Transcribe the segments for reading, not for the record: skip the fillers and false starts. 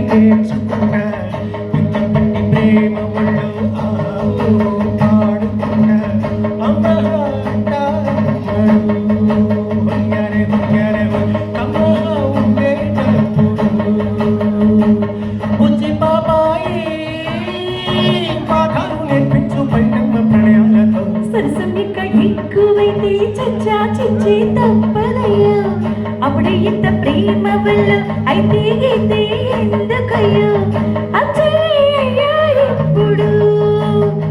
నేర్చుకున్నా ఇంతటి ప్రేమ ఒళ్ళు ఆవు పాడుకున్నా అమ్మగా హొయ్యరే హొయ్యరే కమ్మగా ఉండేటప్పుడు బుజ్జి పాపాయి పాఠాలు నేర్పించు పైనమ్మ ప్రణయాలతో సరసమిక ఎక్కువైతే చచ్చా చిచ్చి తప్పదయ్యా అప్పుడే ఇంత ప్రేమ వల్ల అయితే గీతే ఎందుకయ్యా అచ్చయ్యా ఇప్పుడు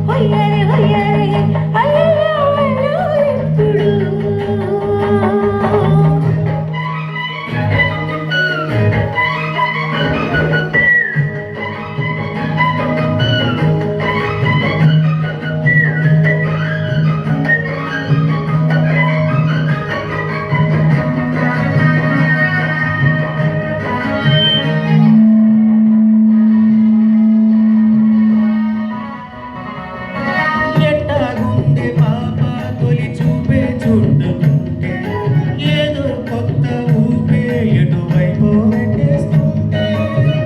హొయ్యరే హొయ్యరే అయ్యో అయ్యో ఇప్పుడు ఎట్టాగుంది పాప తొలి చూపే చూడకుంటే ఏదో కొత్త ఊపే ఎటువైపు పెట్టేస్తుంటే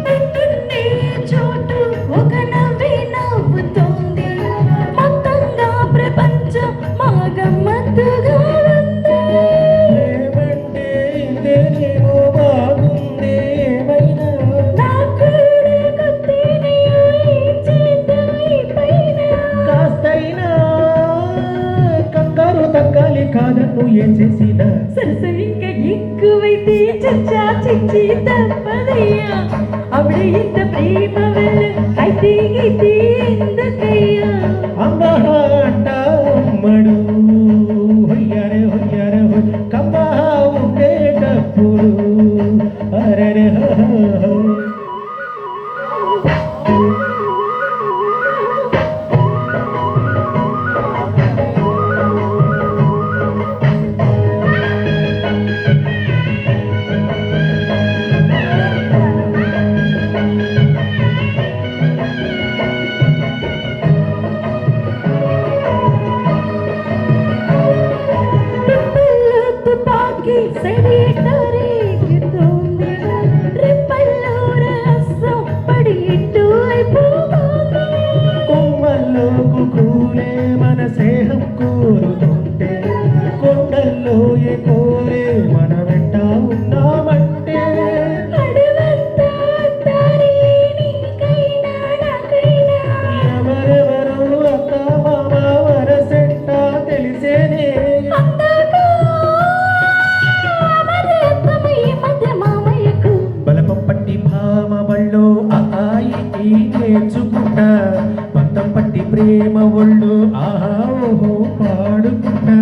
పెట్టున్నే చోటు ఒక నవ్వే నవ్వుతోంది మొత్తంగా ప్రపంచం మా గమ్మత్తుగా ఉంది ఏమంటే ఇదేనేమో బాగుంది ఏమైనా నా కూడా కొత్తేనయ్యా ఏం చేద్దాం ఈ పైన కాస్తైనా కంగారు తగ్గాలి కాదన్ను ఏం చేసినా సరసం ఇంకా ఎక్కువైతే చచ్చా చిచ్చి తప్పదయ్యా అప్పుడే ఇంత ప్రేమ వల్ల అయితే గీతే ఎందుకయ్యా అమ్మహ అంట అమ్మడు హొయ్యరే హొయ్యరే కమ్మహ ఉండేటప్పుడు అరెరే తుప్పల్లో తుపాకీ సెడిటరేగుతోంది రెప్పల్లో రసం పడి ఇటు అయిపోతుంది కొమ్మల్లోకు కూలే మన స్నేహం కోరుతుంటే కొండల్లో ఏ కోరే మన వెంట ఉన్నామంటే అడవంతా దారి నీకైనా నాకైనా ఎవరెవరు అక్క మామ వరసెంట తెలిసేనే అందాక అమరేతమై మధ్య మామయ్యకు బలపం పట్టి భామ బళ్ళు ఆయి నేర్చుకుంటా పంతం పట్టి ప్రేమ ఒళ్ళు ఆహా ఓహో పాడుకుంటా